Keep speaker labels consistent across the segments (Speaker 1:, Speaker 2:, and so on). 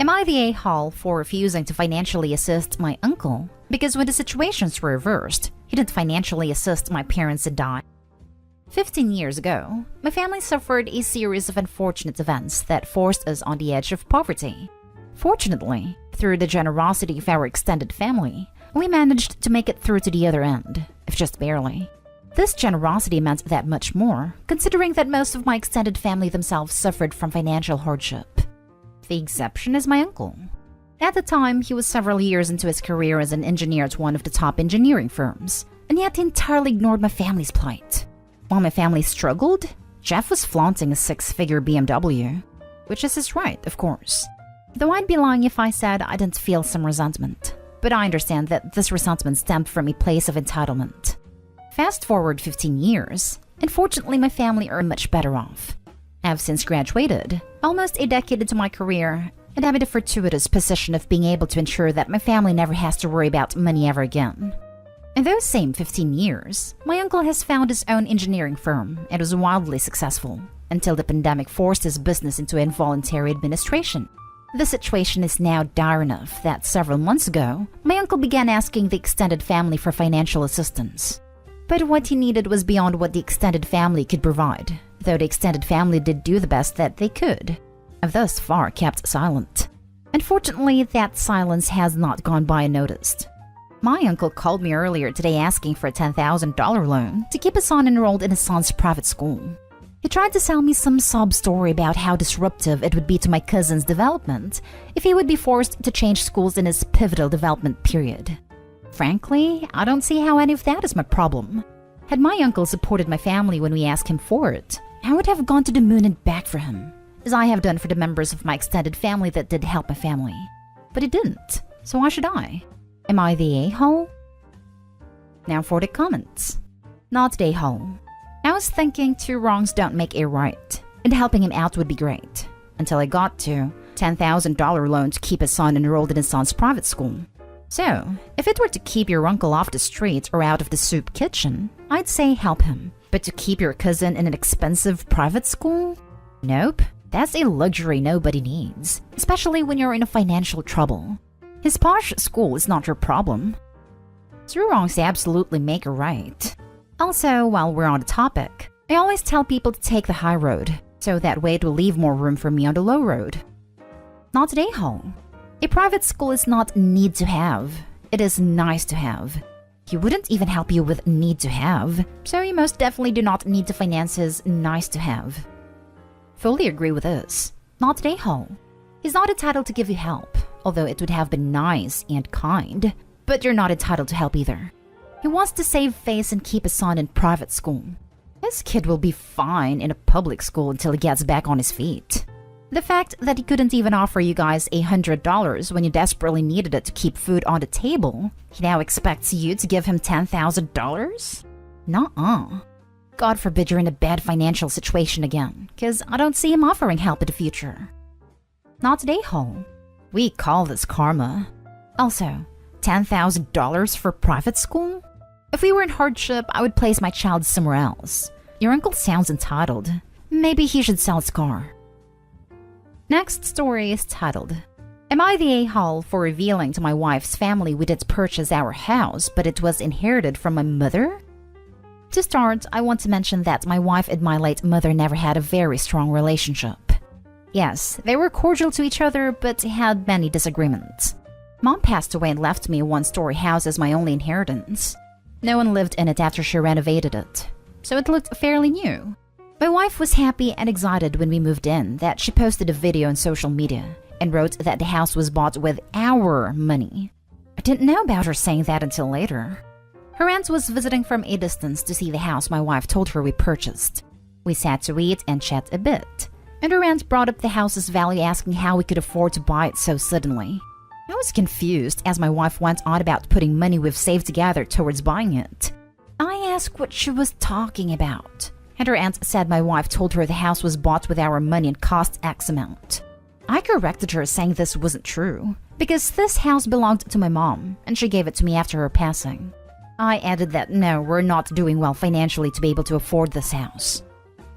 Speaker 1: Am I the a-hole for refusing to financially assist my uncle? Because when the situations were reversed, he didn't financially assist my parents and I. 15 years ago, my family suffered a series of unfortunate events that forced us on the edge of poverty. Fortunately, through the generosity of our extended family, we managed to make it through to the other end, if just barely. This generosity meant that much more, considering that most of my extended family themselves suffered from financial hardship. The exception is my uncle. At the time, he was several years into his career as an engineer at one of the top engineering firms, and yet he entirely ignored my family's plight. While my family struggled, Jeff was flaunting a 6-figure BMW, which is his right, of course. Though I'd be lying if I said I didn't feel some resentment, but I understand that this resentment stemmed from a place of entitlement. Fast forward 15 years, and fortunately my family are much better off. I've since graduated, almost a decade into my career, and I'm in the fortuitous position of being able to ensure that my family never has to worry about money ever again. In those same 15 years, my uncle has found his own engineering firm and was wildly successful, until the pandemic forced his business into involuntary administration. The situation is now dire enough that several months ago, my uncle began asking the extended family for financial assistance. But what he needed was beyond what the extended family could provide, though the extended family did do the best that they could. I've thus far kept silent. Unfortunately, that silence has not gone by unnoticed. My uncle called me earlier today asking for a $10,000 loan to keep his son enrolled in his son's private school. He tried to sell me some sob story about how disruptive it would be to my cousin's development if he would be forced to change schools in his pivotal development period. Frankly, I don't see how any of that is my problem. Had my uncle supported my family when we asked him for it, I would have gone to the moon and back for him, as I have done for the members of my extended family that did help my family. But he didn't, so why should I? Am I the a-hole? Now for the comments. Not the a-hole. I was thinking 2 wrongs don't make a right, and helping him out would be great, until I got to $10,000 loan to keep his son enrolled in his son's private school. So, if it were to keep your uncle off the street or out of the soup kitchen, I'd say help him. But to keep your cousin in an expensive private school? Nope, that's a luxury nobody needs, especially when you're in a financial trouble. His posh school is not your problem. 2 wrongs absolutely make a right. Also, while we're on the topic, I always tell people to take the high road, so that way it will leave more room for me on the low road. Not an a-hole. A private school is not need to have, it is nice to have. He wouldn't even help you with need to have, so you most definitely do not need to finance his nice to have. Fully agree with this. Not an a-hole. He's not entitled to give you help, although it would have been nice and kind, but you're not entitled to help either. He wants to save face and keep his son in private school. His kid will be fine in a public school until he gets back on his feet. The fact that he couldn't even offer you guys $100 when you desperately needed it to keep food on the table, he now expects you to give him $10,000? Nuh-uh. God forbid you're in a bad financial situation again, cause I don't see him offering help in the future. Not an a-hole. We call this karma. Also, $10,000 for private school? If we were in hardship, I would place my child somewhere else. Your uncle sounds entitled. Maybe he should sell his car. Next story is titled, Am I the a-hole for revealing to my wife's family we didn't purchase our house, but it was inherited from my mother? To start, I want to mention that my wife and my late mother never had a very strong relationship. Yes, they were cordial to each other, but had many disagreements. Mom passed away and left me a 1-story house as my only inheritance. No one lived in it after she renovated it, so it looked fairly new. My wife was happy and excited when we moved in that she posted a video on social media and wrote that the house was bought with our money. I didn't know about her saying that until later. Her aunt was visiting from a distance to see the house my wife told her we purchased. We sat to eat and chat a bit, and her aunt brought up the house's value, asking how we could afford to buy it so suddenly. I was confused as my wife went on about putting money we've saved together towards buying it. I asked what she was talking about, and her aunt said my wife told her the house was bought with our money and cost X amount. I corrected her, saying this wasn't true, because this house belonged to my mom, and she gave it to me after her passing. I added that no, we're not doing well financially to be able to afford this house.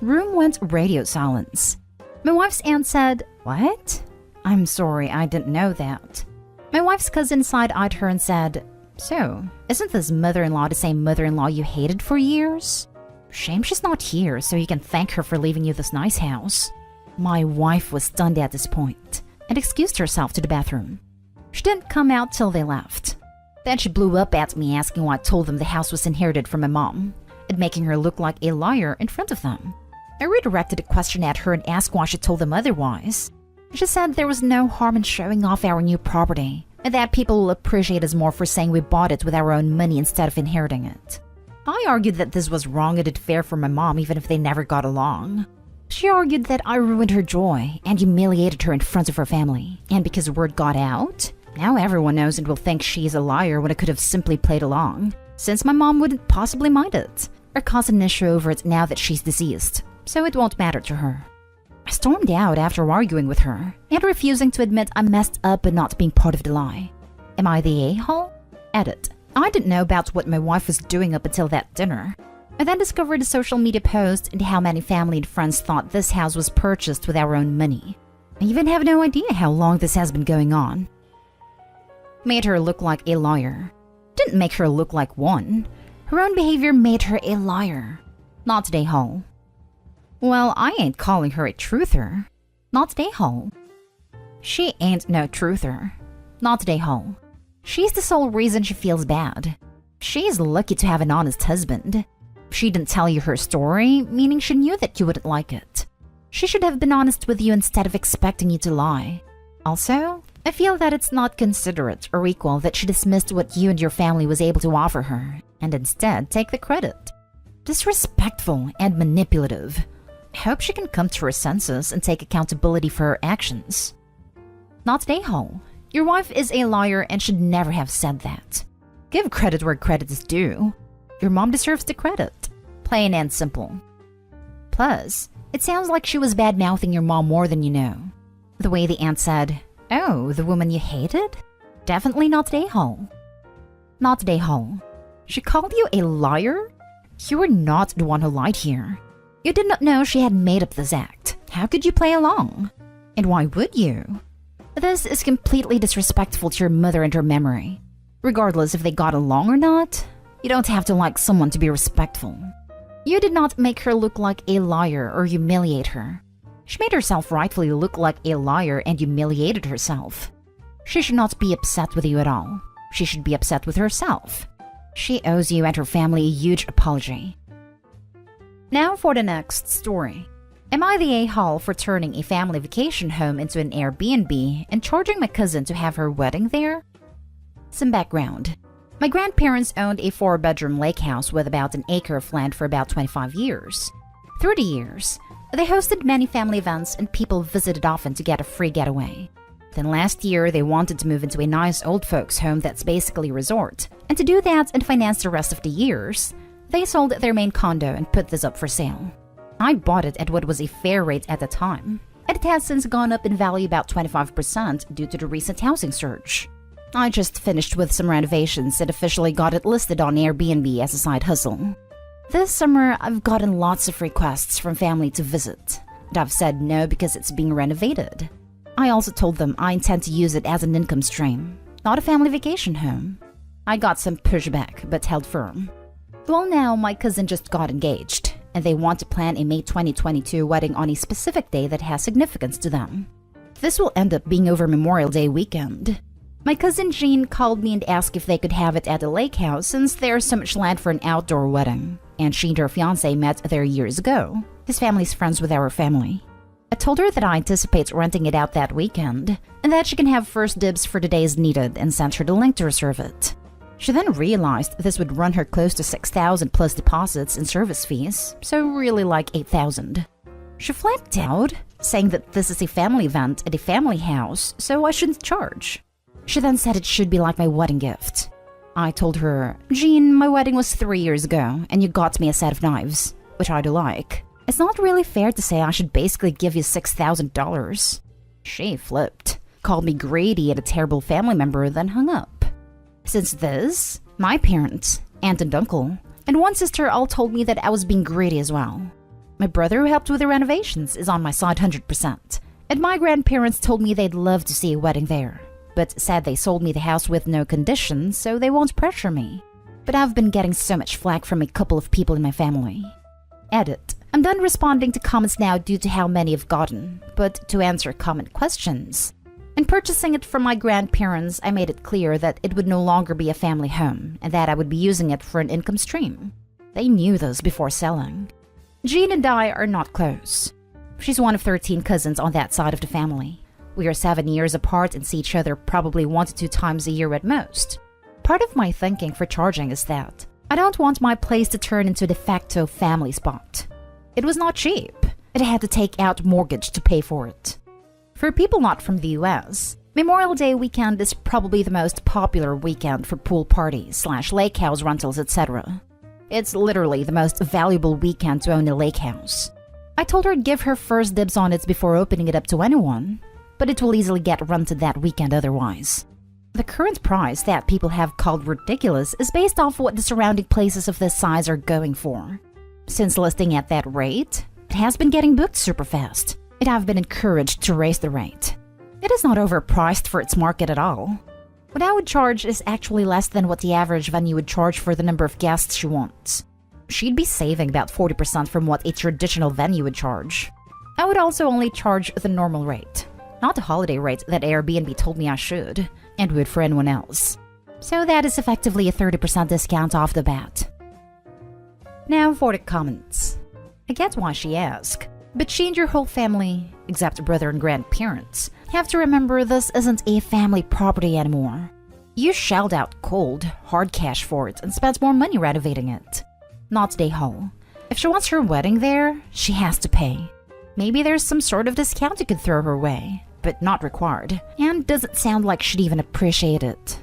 Speaker 1: Room went radio silence. My wife's aunt said, "What?" I'm sorry, I didn't know that. My wife's cousin side-eyed her and said, so, isn't this mother-in-law the same mother-in-law you hated for years? Shame she's not here, so you can thank her for leaving you this nice house. My wife was stunned at this point and excused herself to the bathroom. She didn't come out till they left. Then she blew up at me asking why I told them the house was inherited from my mom and making her look like a liar in front of them. I redirected a question at her and asked why she told them otherwise. She said there was no harm in showing off our new property and that people will appreciate us more for saying we bought it with our own money instead of inheriting it. I argued that this was wrong and unfair for my mom even if they never got along. She argued that I ruined her joy and humiliated her in front of her family. And because word got out, now everyone knows and will think she's a liar when I could have simply played along, since my mom wouldn't possibly mind it, or cause an issue over it now that she's deceased, so it won't matter to her. I stormed out after arguing with her and refusing to admit I messed up and not being part of the lie. Am I the a-hole? Edit. I didn't know about what my wife was doing up until that dinner. I then discovered a social media post and how many family and friends thought this house was purchased with our own money. I even have no idea how long this has been going on. Made her look like a liar. Didn't make her look like one. Her own behavior made her a liar. Not today, Hall. Well, I ain't calling her a truther. Not today, Hall. She ain't no truther. Not today, Hall. She's the sole reason she feels bad. She's lucky to have an honest husband. She didn't tell you her story, meaning she knew that you wouldn't like it. She should have been honest with you instead of expecting you to lie. Also, I feel that it's not considerate or equal that she dismissed what you and your family was able to offer her, and instead take the credit. Disrespectful and manipulative. I hope she can come to her senses and take accountability for her actions. Not today, Hall. Your wife is a liar and should never have said that. Give credit where credit is due. Your mom deserves the credit. Plain and simple. Plus, it sounds like she was bad-mouthing your mom more than you know. The way the aunt said, oh, the woman you hated? Definitely not today, Hall. Not today, Hall. She called you a liar? You were not the one who lied here. You did not know she had made up this act. How could you play along? And why would you? This is completely disrespectful to your mother and her memory. Regardless if they got along or not, you don't have to like someone to be respectful. You did not make her look like a liar or humiliate her. She made herself rightfully look like a liar and humiliated herself. She should not be upset with you at all. She should be upset with herself. She owes you and her family a huge apology. Now for the next story. Am I the a-hole for turning a family vacation home into an Airbnb and charging my cousin to have her wedding there? Some background. My grandparents owned a 4-bedroom lake house with about an acre of land for about 25 years. Through the years, they hosted many family events and people visited often to get a free getaway. Then last year, they wanted to move into a nice old folks home that's basically a resort. And to do that and finance the rest of the years, they sold their main condo and put this up for sale. I bought it at what was a fair rate at the time, and it has since gone up in value about 25% due to the recent housing surge. I just finished with some renovations and officially got it listed on Airbnb as a side hustle. This summer, I've gotten lots of requests from family to visit, and I've said no because it's being renovated. I also told them I intend to use it as an income stream, not a family vacation home. I got some pushback, but held firm. Well, now my cousin just got engaged, and they want to plan a May 2022 wedding on a specific day that has significance to them. This will end up being over Memorial Day weekend. My cousin Jean called me and asked if they could have it at the lake house since there's so much land for an outdoor wedding, and she and her fiancé met there years ago. His family's friends with our family. I told her that I anticipate renting it out that weekend, and that she can have first dibs for the days needed and sent her the link to reserve it. She then realized this would run her close to $6,000 plus deposits and service fees, so really like $8,000. She flapped out, saying that this is a family event at a family house, so I shouldn't charge. She then said it should be like my wedding gift. I told her, Jean, my wedding was 3 years ago, and you got me a set of knives, which I do like. It's not really fair to say I should basically give you $6,000. She flipped, called me greedy and a terrible family member, then hung up. Since this, my parents, aunt and uncle, and one sister all told me that I was being greedy as well. My brother who helped with the renovations is on my side 100%, And my grandparents told me they'd love to see a wedding there, but said they sold me the house with no conditions, so they won't pressure me. But I've been getting so much flack from a couple of people in my family. Edit. I'm done responding to comments now due to how many I've gotten, but to answer comment questions. In purchasing it from my grandparents, I made it clear that it would no longer be a family home and that I would be using it for an income stream. They knew this before selling. Jean and I are not close. She's one of 13 cousins on that side of the family. We are 7 years apart and see each other probably 1 to 2 times a year at most. Part of my thinking for charging is that I don't want my place to turn into a de facto family spot. It was not cheap. It had to take out mortgage to pay for it. For people not from the US, Memorial Day weekend is probably the most popular weekend for pool parties / lake house rentals, etc. It's literally the most valuable weekend to own a lake house. I told her I'd give her first dibs on it before opening it up to anyone, but it will easily get rented that weekend otherwise. The current price that people have called ridiculous is based off what the surrounding places of this size are going for. Since listing at that rate, it has been getting booked super fast. It have been encouraged to raise the rate. It is not overpriced for its market at all. What I would charge is actually less than what the average venue would charge for the number of guests she wants. She'd be saving about 40% from what a traditional venue would charge. I would also only charge the normal rate, not the holiday rate that Airbnb told me I should, and would for anyone else. So that is effectively a 30% discount off the bat. Now for the comments. I get why she asked. But she and your whole family, except brother and grandparents, have to remember this isn't a family property anymore. You shelled out cold, hard cash for it and spent more money renovating it. Not day whole. If she wants her wedding there, she has to pay. Maybe there's some sort of discount you could throw her way, but not required, and doesn't sound like she'd even appreciate it.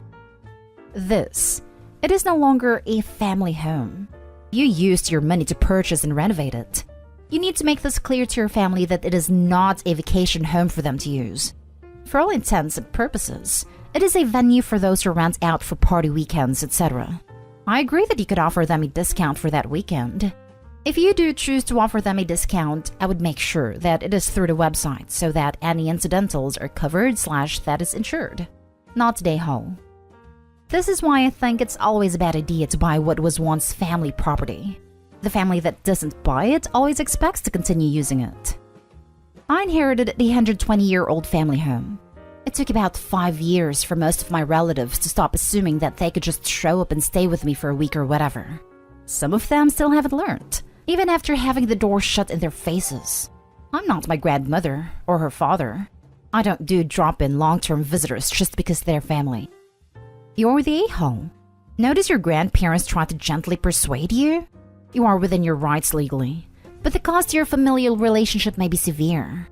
Speaker 1: It is no longer a family home. You used your money to purchase and renovate it. You need to make this clear to your family that it is not a vacation home for them to use. For all intents and purposes, it is a venue for those who rent out for party weekends, etc. I agree that you could offer them a discount for that weekend. If you do choose to offer them a discount, I would make sure that it is through the website so that any incidentals are covered / that is insured, not day whole. This is why I think it's always a bad idea to buy what was once family property. The family that doesn't buy it always expects to continue using it. I inherited the 120-year-old family home. It took about 5 years for most of my relatives to stop assuming that they could just show up and stay with me for a week or whatever. Some of them still haven't learned, even after having the door shut in their faces. I'm not my grandmother or her father. I don't do drop-in long-term visitors just because they're family. You're the a-hole. Notice your grandparents try to gently persuade you? You are within your rights legally, but the cost to your familial relationship may be severe.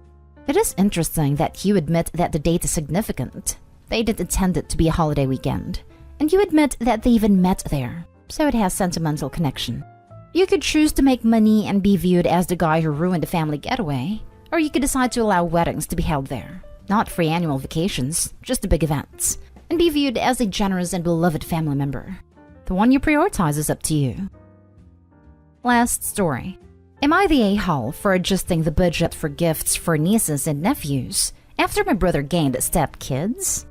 Speaker 1: It is interesting that you admit that the date is significant. They didn't intend it to be a holiday weekend, and you admit that they even met there, so it has sentimental connection. You could choose to make money and be viewed as the guy who ruined the family getaway, or you could decide to allow weddings to be held there. Not free annual vacations, just the big events, and be viewed as a generous and beloved family member. The one you prioritize is up to you. Last story. Am I the a-hole for adjusting the budget for gifts for nieces and nephews after my brother gained step-kids?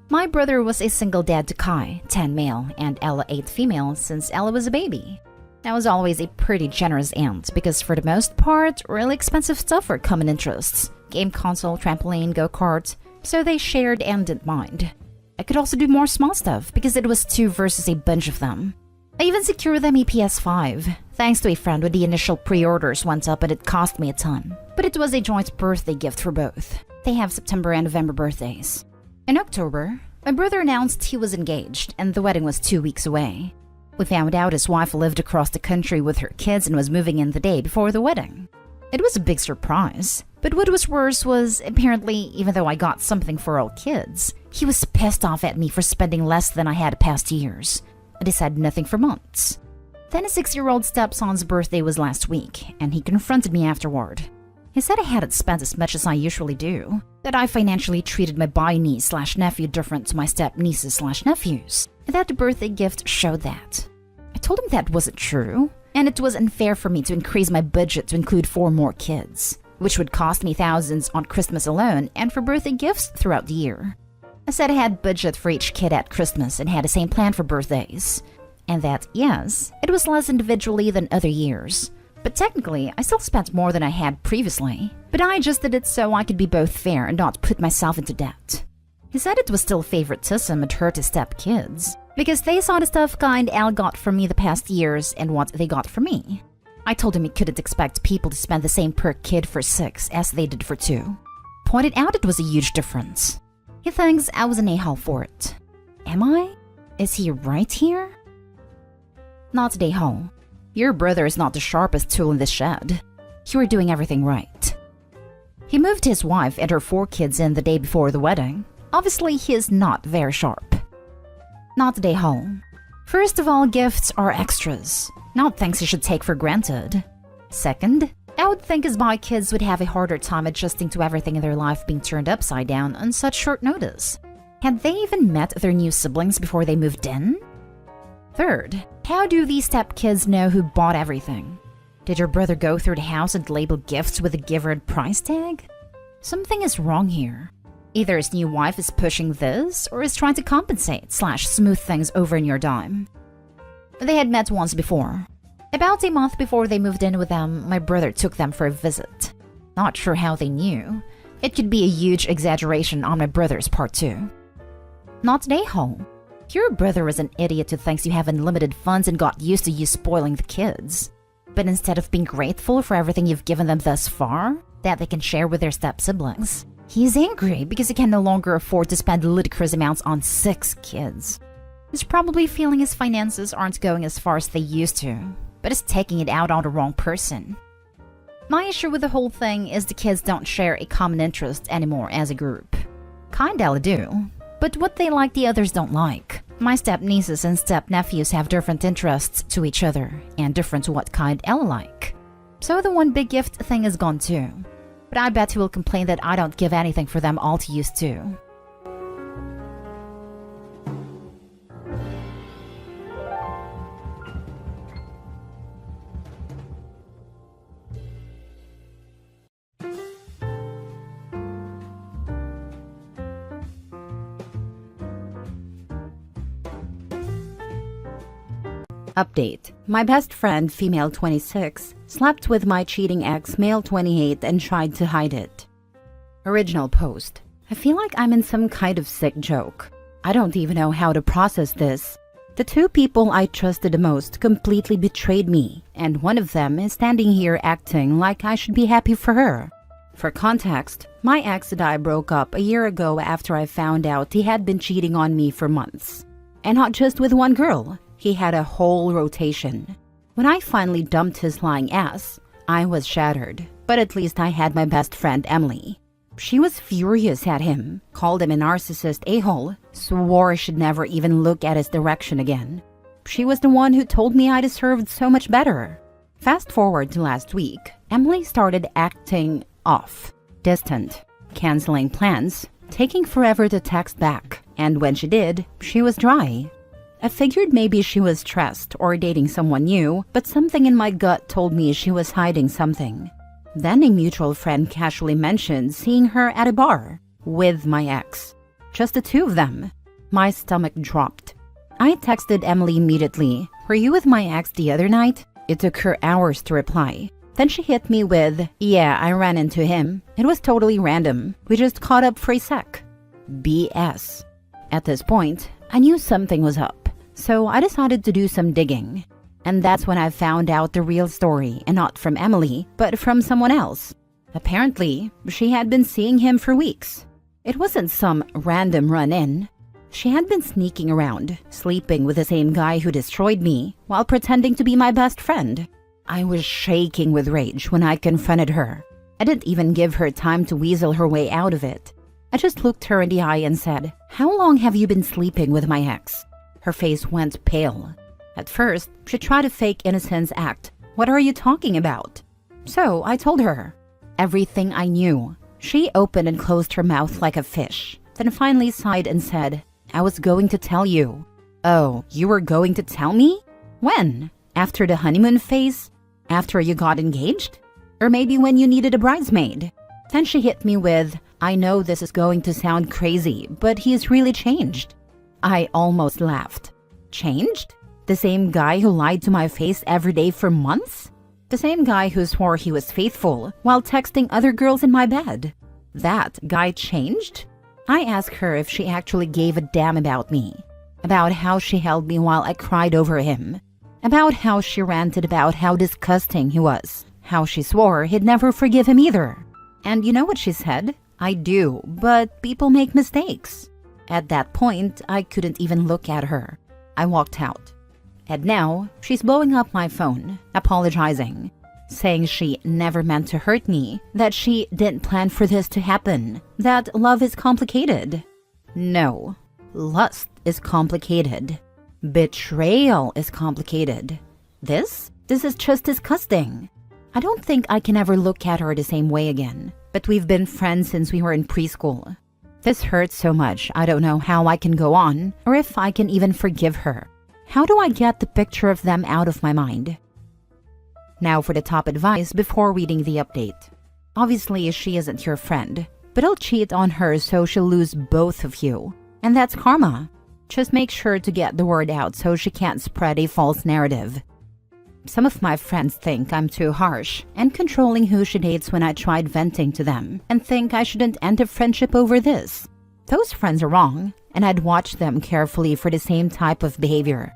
Speaker 1: My brother was a single dad to Kai, 10 male, and Ella 8 female since Ella was a baby. I was always a pretty generous aunt because for the most part, really expensive stuff were common interests. Game console, trampoline, go-kart, so they shared and didn't mind. I could also do more small stuff because it was 2 versus a bunch of them. I even secured them a PS5, thanks to a friend when the initial pre-orders went up and it cost me a ton. But it was a joint birthday gift for both. They have September and November birthdays. In October, my brother announced he was engaged and the wedding was 2 weeks away. We found out his wife lived across the country with her kids and was moving in the day before the wedding. It was a big surprise, but what was worse was, apparently, even though I got something for all kids, he was pissed off at me for spending less than I had past years. And he said nothing for months. Then his 6-year-old stepson's birthday was last week, and he confronted me afterward. He said I hadn't spent as much as I usually do, that I financially treated my bi-niece/nephew different to my step-nieces/nephews, and that the birthday gift showed that. I told him that wasn't true, and it was unfair for me to increase my budget to include 4 more kids. which would cost me thousands on Christmas alone and for birthday gifts throughout the year. I said I had budget for each kid at Christmas and had the same plan for birthdays. And that, yes, it was less individually than other years. But technically, I still spent more than I had previously. But I just did it so I could be both fair and not put myself into debt. He said it was still favoritism and hurt his step-kids, because they saw the stuff kind Al got from me the past years and what they got from me. I told him he couldn't expect people to spend the same per kid for 6 as they did for 2. Pointed out it was a huge difference. He thinks I was an a-hole for it. Am I? Is he right here? Not a hole. Your brother is not the sharpest tool in this shed. You were doing everything right. He moved his wife and her 4 kids in the day before the wedding. Obviously, he is not very sharp. Not a hole. First of all, gifts are extras, not things you should take for granted. Second, I would think his boy kids would have a harder time adjusting to everything in their life being turned upside down on such short notice. Had they even met their new siblings before they moved in? Third, how do these step-kids know who bought everything? Did your brother go through the house and label gifts with a giver and price tag? Something is wrong here. Either his new wife is pushing this, or is trying to compensate/smooth things over in your dime. They had met once before. About a month before they moved in with them, my brother took them for a visit. Not sure how they knew. It could be a huge exaggeration on my brother's part too. Not an a-hole. Your brother is an idiot who thinks you have unlimited funds and got used to you spoiling the kids. But instead of being grateful for everything you've given them thus far, that they can share with their step-siblings, he's angry because he can no longer afford to spend ludicrous amounts on 6 kids. He's probably feeling his finances aren't going as far as they used to, but is taking it out on the wrong person. My issue with the whole thing is the kids don't share a common interest anymore as a group. Kinda do, but what they like the others don't like. My step-nieces and step-nephews have different interests to each other, and different to what kind Ella like. So the one big gift thing is gone too. But I bet he will complain that I don't give anything for them all to use too. Update. My best friend, female 26, slept with my cheating ex, male 28, and tried to hide it. Original post. I feel like I'm in some kind of sick joke. I don't even know how to process this. The 2 people I trusted the most completely betrayed me, and one of them is standing here acting like I should be happy for her. For context, my ex and I broke up a year ago after I found out he had been cheating on me for months. And not just with one girl. He had a whole rotation. When I finally dumped his lying ass, I was shattered, but at least I had my best friend Emily. She was furious at him, called him a narcissist a-hole, swore I should never even look at his direction again. She was the one who told me I deserved so much better. Fast forward to last week, Emily started acting off, distant, canceling plans, taking forever to text back, and when she did, she was dry. I figured maybe she was stressed or dating someone new, but something in my gut told me she was hiding something. Then a mutual friend casually mentioned seeing her at a bar with my ex. Just the 2 of them. My stomach dropped. I texted Emily immediately. "Were you with my ex the other night?" It took her hours to reply. Then she hit me with, "Yeah, I ran into him. It was totally random. We just caught up for a sec." BS. At this point, I knew something was up. So I decided to do some digging. And that's when I found out the real story, and not from Emily, but from someone else. Apparently, she had been seeing him for weeks. It wasn't some random run-in. She had been sneaking around, sleeping with the same guy who destroyed me, while pretending to be my best friend. I was shaking with rage when I confronted her. I didn't even give her time to weasel her way out of it. I just looked her in the eye and said, "How long have you been sleeping with my ex?" Her face went pale. At first, she tried a fake innocence act. "What are you talking about?" So I told her everything I knew. She opened and closed her mouth like a fish, then finally sighed and said, "I was going to tell you." "Oh, you were going to tell me? When? After the honeymoon phase? After you got engaged?" Or maybe when you needed a bridesmaid. Then she hit me with, I know this is going to sound crazy, but he's really changed. I almost laughed. Changed? The same guy who lied to my face every day for months? The same guy who swore he was faithful while texting other girls in my bed? That guy changed? I asked her if she actually gave a damn about me. About how she held me while I cried over him. About how she ranted about how disgusting he was. How she swore he'd never forgive him either. And you know what she said? I do, but people make mistakes. At that point, I couldn't even look at her. I walked out. And now, she's blowing up my phone, apologizing, saying she never meant to hurt me, that she didn't plan for this to happen, that love is complicated. No, lust is complicated. Betrayal is complicated. This is just disgusting. I don't think I can ever look at her the same way again, but we've been friends since we were in preschool. This hurts so much, I don't know how I can go on, or if I can even forgive her. How do I get the picture of them out of my mind? Now for the top advice before reading the update. Obviously, she isn't your friend, but I'll cheat on her so she'll lose both of you. And that's karma. Just make sure to get the word out so she can't spread a false narrative. Some of my friends think I'm too harsh and controlling who she dates when I tried venting to them and think I shouldn't end a friendship over this. Those friends are wrong, and I'd watch them carefully for the same type of behavior.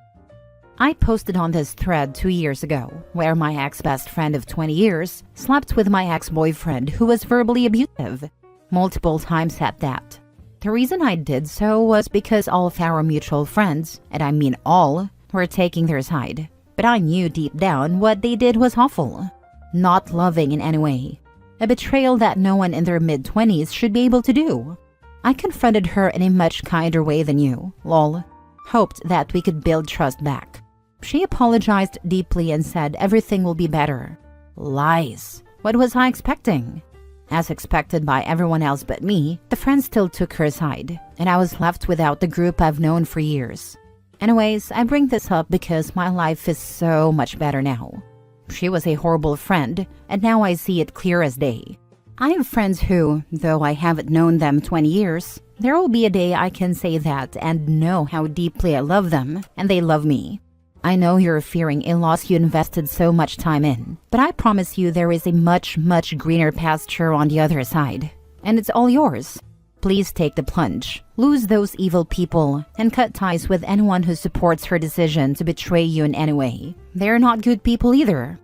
Speaker 1: I posted on this thread 2 years ago where my ex-best friend of 20 years slept with my ex-boyfriend who was verbally abusive, multiple times at that. The reason I did so was because all of our mutual friends, and I mean all, were taking their side. But I knew deep down what they did was awful. Not loving in any way. A betrayal that no one in their mid-20s should be able to do. I confronted her in a much kinder way than you, lol. Hoped that we could build trust back. She apologized deeply and said everything will be better. Lies. What was I expecting? As expected by everyone else but me, the friend still took her side, and I was left without the group I've known for years. Anyways, I bring this up because my life is so much better now. She was a horrible friend, and now I see it clear as day. I have friends who, though I haven't known them 20 years, there will be a day I can say that and know how deeply I love them, and they love me. I know you're fearing a loss you invested so much time in, but I promise you there is a much, much greener pasture on the other side, and it's all yours. Please take the plunge, lose those evil people, and cut ties with anyone who supports her decision to betray you in any way. They're not good people either.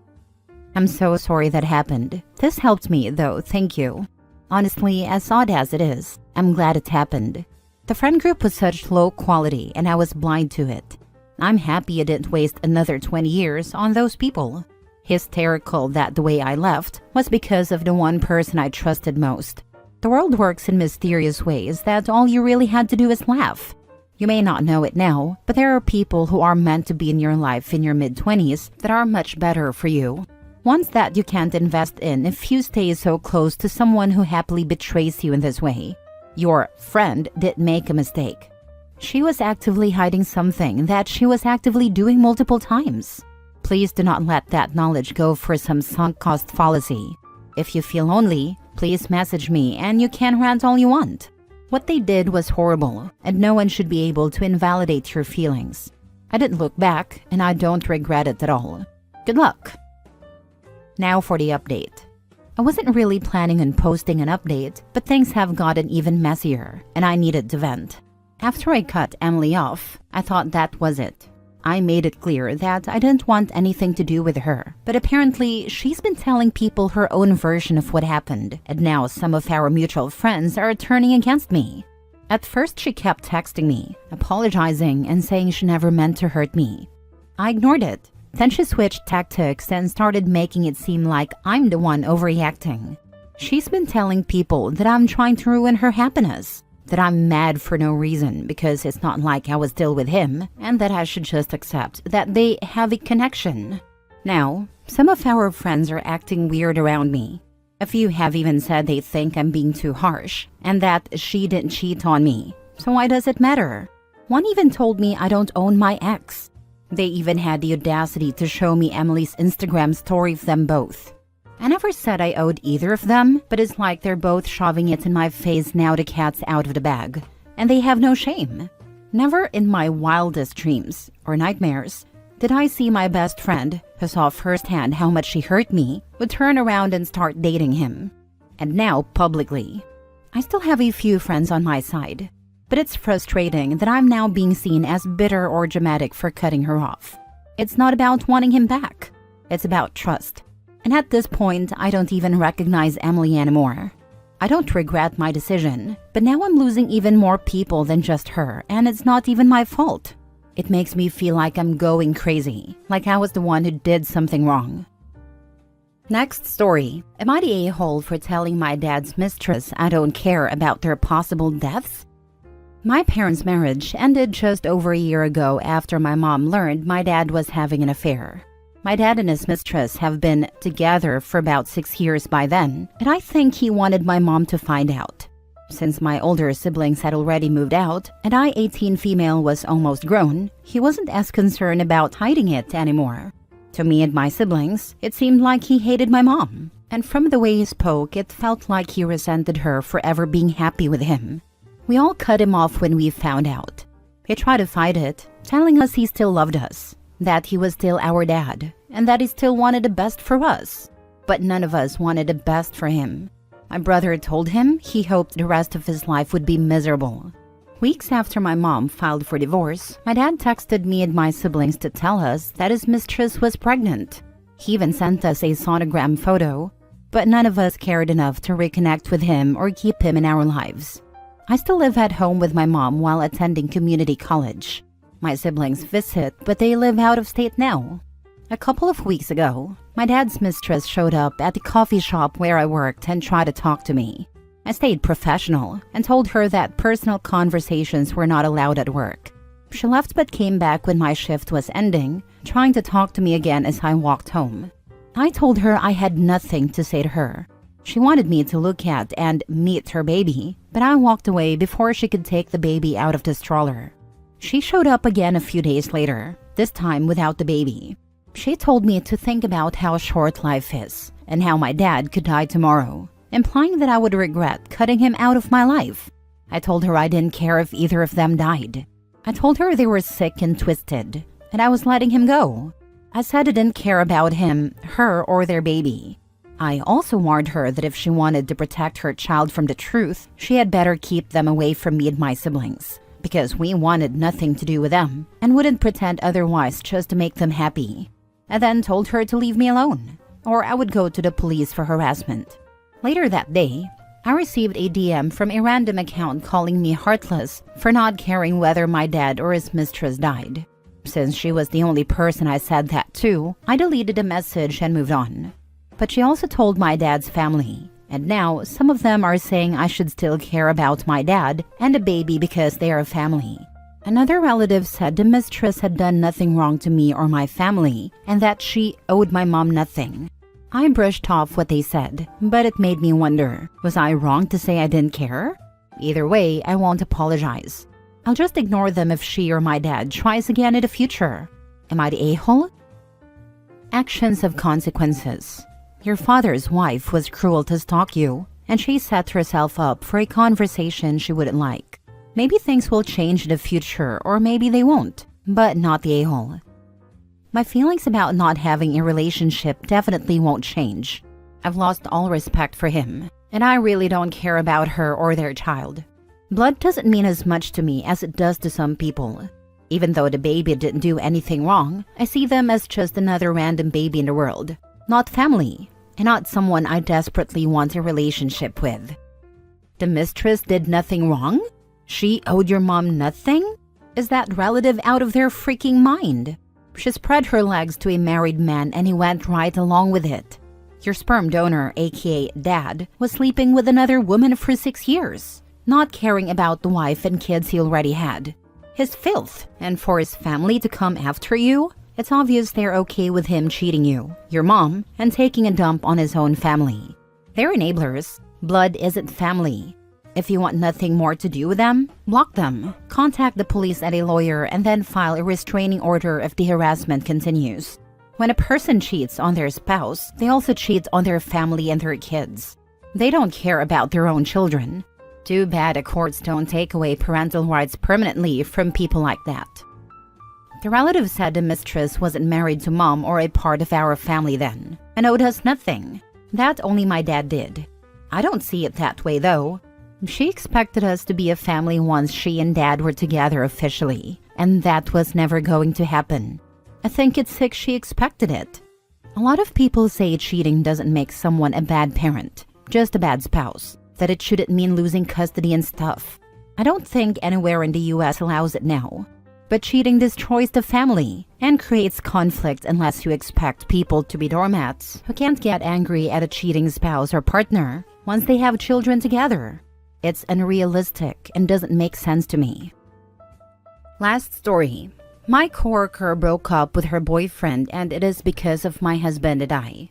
Speaker 1: I'm so sorry that happened. This helped me, though, thank you. Honestly, as odd as it is, I'm glad it happened. The friend group was such low quality, and I was blind to it. I'm happy I didn't waste another 20 years on those people. Hysterical that the way I left was because of the one person I trusted most. The world works in mysterious ways that all you really had to do is laugh. You may not know it now, but there are people who are meant to be in your life in your mid-20s that are much better for you. Ones that you can't invest in if you stay so close to someone who happily betrays you in this way. Your friend did make a mistake. She was actively hiding something that she was actively doing multiple times. Please do not let that knowledge go for some sunk cost fallacy. If you feel lonely, please message me and you can rant all you want. What they did was horrible, and no one should be able to invalidate your feelings. I didn't look back, and I don't regret it at all. Good luck! Now for the update. I wasn't really planning on posting an update, but things have gotten even messier, and I needed to vent. After I cut Emily off, I thought that was it. I made it clear that I didn't want anything to do with her, but apparently she's been telling people her own version of what happened, and now some of our mutual friends are turning against me. At first she kept texting me, apologizing and saying she never meant to hurt me. I ignored it. Then she switched tactics and started making it seem like I'm the one overreacting. She's been telling people that I'm trying to ruin her happiness. That I'm mad for no reason because it's not like I was still with him, and that I should just accept that they have a connection. Now, some of our friends are acting weird around me. A few have even said they think I'm being too harsh, and that she didn't cheat on me. So why does it matter? One even told me I don't own my ex. They even had the audacity to show me Emily's Instagram story of them both.
Speaker 2: I never said I owed either of them, but it's like they're both shoving it in my face now the cat's out of the bag. And they have no shame. Never in my wildest dreams or nightmares did I see my best friend, who saw firsthand how much she hurt me, would turn around and start dating him. And now, publicly. I still have a few friends on my side, but it's frustrating that I'm now being seen as bitter or dramatic for cutting her off. It's not about wanting him back. It's about trust. And at this point, I don't even recognize Emily anymore. I don't regret my decision, but now I'm losing even more people than just her, and it's not even my fault. It makes me feel like I'm going crazy, like I was the one who did something wrong. Next story. Am I the a-hole for telling my dad's mistress I don't care about their possible deaths? My parents' marriage ended just over a year ago after my mom learned my dad was having an affair. My dad and his mistress have been together for about 6 years by then, and I think he wanted my mom to find out. Since my older siblings had already moved out, and I, 18 female, was almost grown, he wasn't as concerned about hiding it anymore. To me and my siblings, it seemed like he hated my mom, and from the way he spoke, it felt like he resented her for ever being happy with him. We all cut him off when we found out. He tried to fight it, telling us he still loved us, that he was still our dad, and that he still wanted the best for us. But none of us wanted the best for him. My brother told him he hoped the rest of his life would be miserable. Weeks after my mom filed for divorce, my dad texted me and my siblings to tell us that his mistress was pregnant. He even sent us a sonogram photo, but none of us cared enough to reconnect with him or keep him in our lives. I still live at home with my mom while attending community college. My siblings visit, but they live out of state now. A couple of weeks ago, my dad's mistress showed up at the coffee shop where I worked and tried to talk to me. I stayed professional and told her that personal conversations were not allowed at work. She left but came back when my shift was ending, trying to talk to me again as I walked home. I told her I had nothing to say to her. She wanted me to look at and meet her baby, but I walked away before she could take the baby out of the stroller. She showed up again a few days later, this time without the baby. She told me to think about how short life is and how my dad could die tomorrow, implying that I would regret cutting him out of my life. I told her I didn't care if either of them died. I told her they were sick and twisted, and I was letting him go. I said I didn't care about him, her, or their baby. I also warned her that if she wanted to protect her child from the truth, she had better keep them away from me and my siblings, because we wanted nothing to do with them and wouldn't pretend otherwise just to make them happy. I then told her to leave me alone, or I would go to the police for harassment. Later that day, I received a DM from a random account calling me heartless for not caring whether my dad or his mistress died. Since she was the only person I said that to, I deleted the message and moved on. But she also told my dad's family, and now some of them are saying I should still care about my dad and the baby because they are a family. Another relative said the mistress had done nothing wrong to me or my family, and that she owed my mom nothing. I brushed off what they said, but it made me wonder, was I wrong to say I didn't care? Either way, I won't apologize. I'll just ignore them if she or my dad tries again in the future. Am I the a-hole? Actions have consequences. Your father's wife was cruel to stalk you, and she set herself up for a conversation she wouldn't like. Maybe things will change in the future, or maybe they won't, but not the a-hole. My feelings about not having a relationship definitely won't change. I've lost all respect for him, and I really don't care about her or their child. Blood doesn't mean as much to me as it does to some people. Even though the baby didn't do anything wrong, I see them as just another random baby in the world, not family, and not someone I desperately want a relationship with. The mistress did nothing wrong? She owed your mom nothing? Is that relative out of their freaking mind? She spread her legs to a married man and he went right along with it. Your sperm donor, aka dad, was sleeping with another woman for 6 years, not caring about the wife and kids he already had. His filth, and for his family to come after you? It's obvious they're okay with him cheating you, your mom, and taking a dump on his own family. They're enablers. Blood isn't family. If you want nothing more to do with them, block them, contact the police and a lawyer, and then file a restraining order if the harassment continues. When a person cheats on their spouse, they also cheat on their family and their kids. They don't care about their own children. Too bad the courts don't take away parental rights permanently from people like that. The relative said the mistress wasn't married to mom or a part of our family then, and owed us nothing. That only my dad did. I don't see it that way though. She expected us to be a family once she and dad were together officially, and that was never going to happen. I think it's sick she expected it. A lot of people say cheating doesn't make someone a bad parent, just a bad spouse, that it shouldn't mean losing custody and stuff. I don't think anywhere in the US allows it now. But cheating destroys the family and creates conflict unless you expect people to be doormats who can't get angry at a cheating spouse or partner once they have children together. It's unrealistic and doesn't make sense to me. Last story. My coworker broke up with her boyfriend and it is because of my husband and I.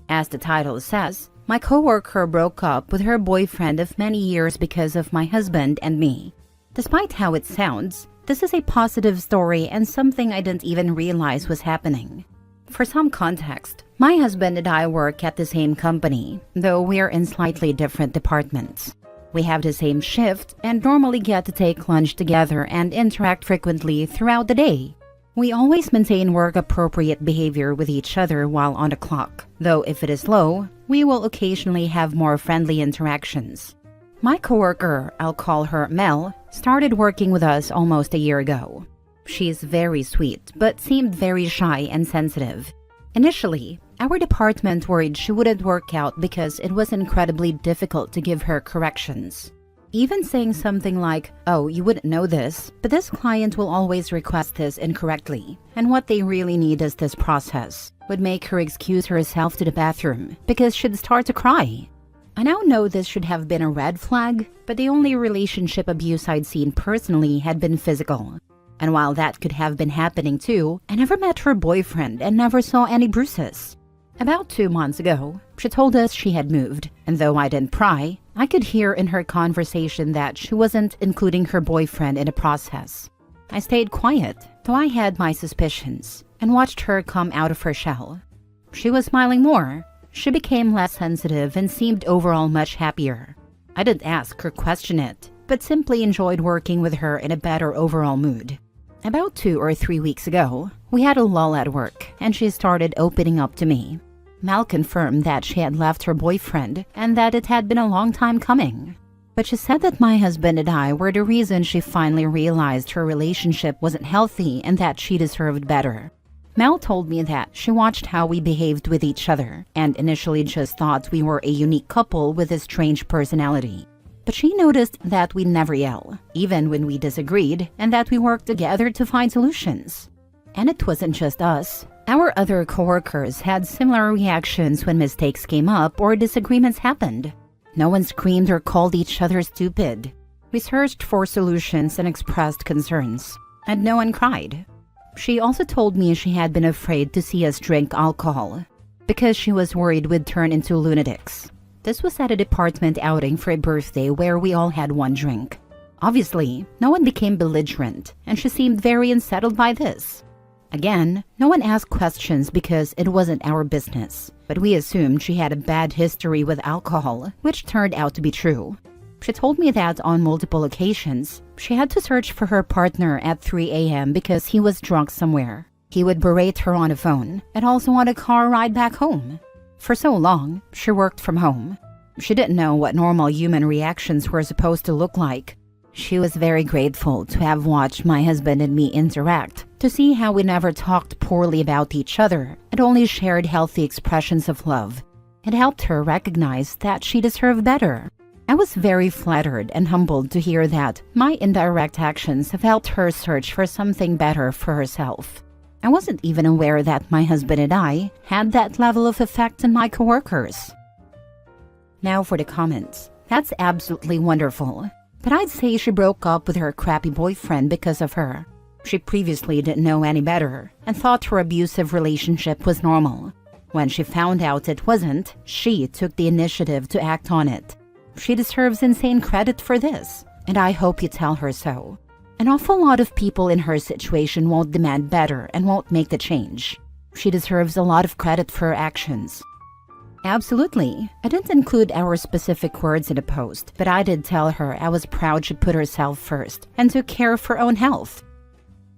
Speaker 2: As the title says, my coworker broke up with her boyfriend of many years because of my husband and me. Despite how it sounds, this is a positive story and something I didn't even realize was happening. For some context, my husband and I work at the same company, though we're in slightly different departments. We have the same shift and normally get to take lunch together and interact frequently throughout the day. We always maintain work-appropriate behavior with each other while on the clock, though if it is low, we will occasionally have more friendly interactions. My coworker, I'll call her Mel, started working with us almost a year ago. She's very sweet, but seemed very shy and sensitive. Initially, our department worried she wouldn't work out because it was incredibly difficult to give her corrections. Even saying something like, "Oh, you wouldn't know this, but this client will always request this incorrectly, and what they really need is this process," would make her excuse herself to the bathroom because she'd start to cry. I now know this should have been a red flag, but the only relationship abuse I'd seen personally had been physical. And while that could have been happening too, I never met her boyfriend and never saw any bruises. About 2 months ago, she told us she had moved, and though I didn't pry, I could hear in her conversation that she wasn't including her boyfriend in the process. I stayed quiet, though I had my suspicions, and watched her come out of her shell. She was smiling more. She became less sensitive and seemed overall much happier. I didn't ask or question it, but simply enjoyed working with her in a better overall mood. About 2 or 3 weeks ago, we had a lull at work, and she started opening up to me. Mal confirmed that she had left her boyfriend and that it had been a long time coming. But she said that my husband and I were the reason she finally realized her relationship wasn't healthy and that she deserved better. Mel told me that she watched how we behaved with each other and initially just thought we were a unique couple with a strange personality. But she noticed that we never yell, even when we disagreed, and that we worked together to find solutions. And it wasn't just us. Our other coworkers had similar reactions when mistakes came up or disagreements happened. No one screamed or called each other stupid. We searched for solutions and expressed concerns, and no one cried. She also told me she had been afraid to see us drink alcohol because she was worried we'd turn into lunatics. This was at a department outing for a birthday where we all had one drink. Obviously, no one became belligerent, and she seemed very unsettled by this. Again, no one asked questions because it wasn't our business, but we assumed she had a bad history with alcohol, which turned out to be true. She told me that on multiple occasions, she had to search for her partner at 3 a.m. because he was drunk somewhere. He would berate her on the phone and also on a car ride back home. For so long, she worked from home. She didn't know what normal human reactions were supposed to look like. She was very grateful to have watched my husband and me interact, to see how we never talked poorly about each other and only shared healthy expressions of love. It helped her recognize that she deserved better. I was very flattered and humbled to hear that my indirect actions have helped her search for something better for herself. I wasn't even aware that my husband and I had that level of effect on my coworkers. Now for the comments. That's absolutely wonderful. But I'd say she broke up with her crappy boyfriend because of her. She previously didn't know any better and thought her abusive relationship was normal. When she found out it wasn't, she took the initiative to act on it. She deserves insane credit for this, and I hope you tell her so. An awful lot of people in her situation won't demand better and won't make the change. She deserves a lot of credit for her actions. Absolutely. I didn't include our specific words in the post, but I did tell her I was proud she put herself first and took care of her own health.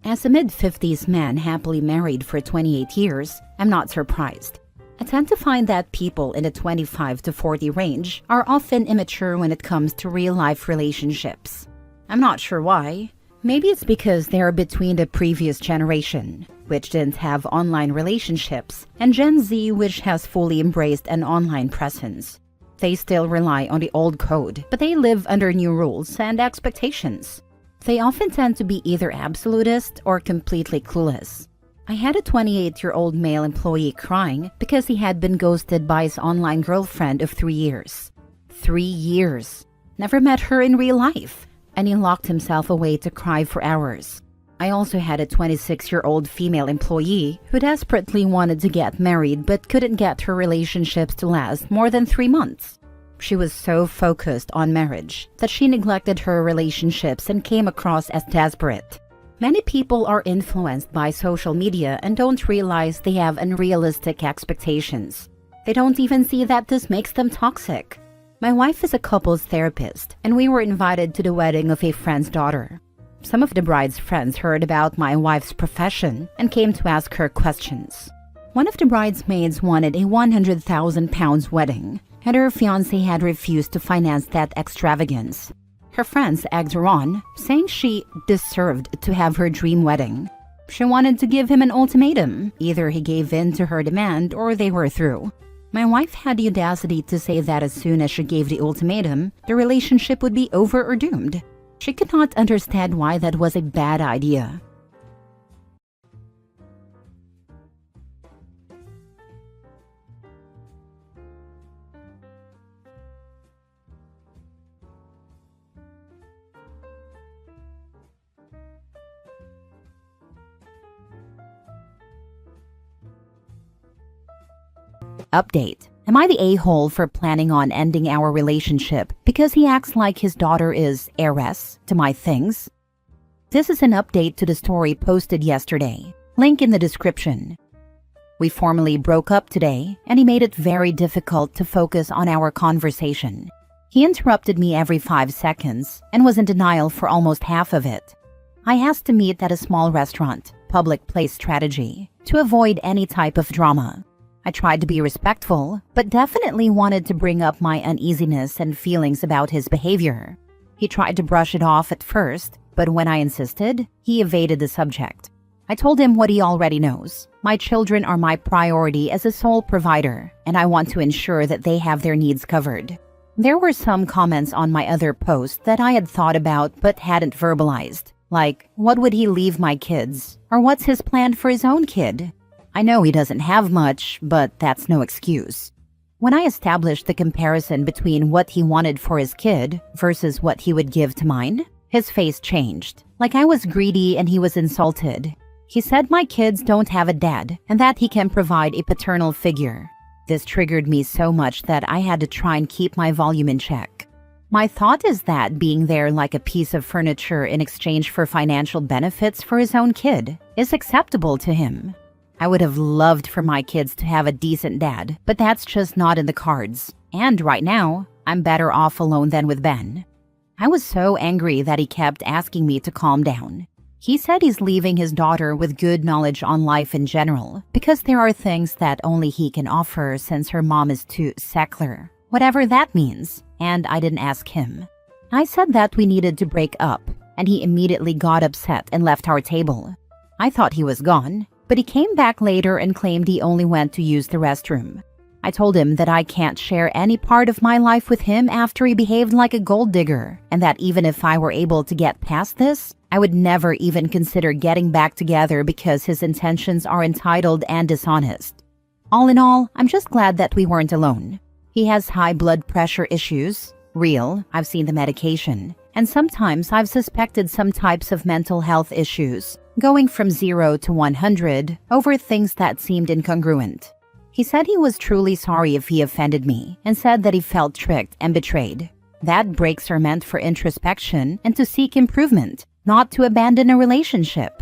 Speaker 2: As a mid-50s man happily married for 28 years, I'm not surprised. I tend to find that people in the 25 to 40 range are often immature when it comes to real-life relationships. I'm not sure why. Maybe it's because they're between the previous generation, which didn't have online relationships, and Gen Z, which has fully embraced an online presence. They still rely on the old code, but they live under new rules and expectations. They often tend to be either absolutist or completely clueless. I had a 28-year-old male employee crying because he had been ghosted by his online girlfriend of 3 years. 3 years. Never met her in real life, and he locked himself away to cry for hours. I also had a 26-year-old female employee who desperately wanted to get married but couldn't get her relationships to last more than 3 months. She was so focused on marriage that she neglected her relationships and came across as desperate. Many people are influenced by social media and don't realize they have unrealistic expectations. They don't even see that this makes them toxic. My wife is a couples therapist, and we were invited to the wedding of a friend's daughter. Some of the bride's friends heard about my wife's profession and came to ask her questions. One of the bridesmaids wanted a £100,000 wedding, and her fiancé had refused to finance that extravagance. Her friends egged her on, saying she deserved to have her dream wedding. She wanted to give him an ultimatum. Either he gave in to her demand or they were through. My wife had the audacity to say that as soon as she gave the ultimatum, the relationship would be over or doomed. She could not understand why that was a bad idea. Update. Am I the a-hole for planning on ending our relationship because he acts like his daughter is heiress to my things? This is an update to the story posted yesterday. Link in the description. We formally broke up today, and he made it very difficult to focus on our conversation. He interrupted me every 5 seconds and was in denial for almost half of it. I asked to meet at a small restaurant, public place strategy, to avoid any type of drama. I tried to be respectful, but definitely wanted to bring up my uneasiness and feelings about his behavior. He tried to brush it off at first, but when I insisted, he evaded the subject. I told him what he already knows. My children are my priority as a sole provider, and I want to ensure that they have their needs covered. There were some comments on my other post that I had thought about but hadn't verbalized, like, what would he leave my kids? Or what's his plan for his own kid? I know he doesn't have much, but that's no excuse. When I established the comparison between what he wanted for his kid versus what he would give to mine, his face changed, like I was greedy and he was insulted. He said my kids don't have a dad and that he can provide a paternal figure. This triggered me so much that I had to try and keep my volume in check. My thought is that being there like a piece of furniture in exchange for financial benefits for his own kid is acceptable to him. I would have loved for my kids to have a decent dad, but that's just not in the cards. And right now, I'm better off alone than with Ben. I was so angry that he kept asking me to calm down. He said he's leaving his daughter with good knowledge on life in general, because there are things that only he can offer since her mom is too secular, whatever that means, and I didn't ask him. I said that we needed to break up, and he immediately got upset and left our table. I thought he was gone, but he came back later and claimed he only went to use the restroom. I told him that I can't share any part of my life with him after he behaved like a gold digger, and that even if I were able to get past this, I would never even consider getting back together because his intentions are entitled and dishonest. All in all, I'm just glad that we weren't alone. He has high blood pressure issues. Real, I've seen the medication. And sometimes I've suspected some types of mental health issues, going from 0 to 100 over things that seemed incongruent. He said he was truly sorry if he offended me and said that he felt tricked and betrayed. That breaks are meant for introspection and to seek improvement, not to abandon a relationship.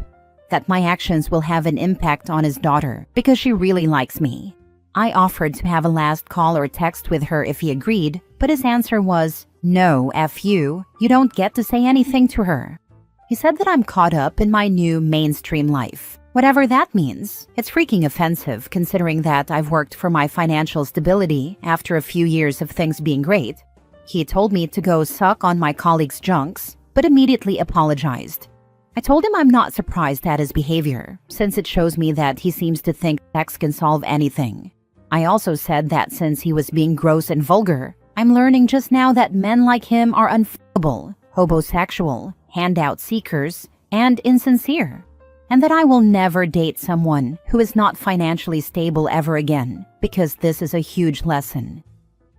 Speaker 2: that my actions will have an impact on his daughter because she really likes me. I offered to have a last call or text with her if he agreed, but his answer was, "No, F you don't get to say anything to her." He said that I'm caught up in my new mainstream life. Whatever that means, it's freaking offensive considering that I've worked for my financial stability after a few years of things being great. He told me to go suck on my colleagues' junks, but immediately apologized. I told him I'm not surprised at his behavior, since it shows me that he seems to think sex can solve anything. I also said that since he was being gross and vulgar, I'm learning just now that men like him are unfuckable, homosexual, handout seekers, and insincere, and that I will never date someone who is not financially stable ever again, because this is a huge lesson.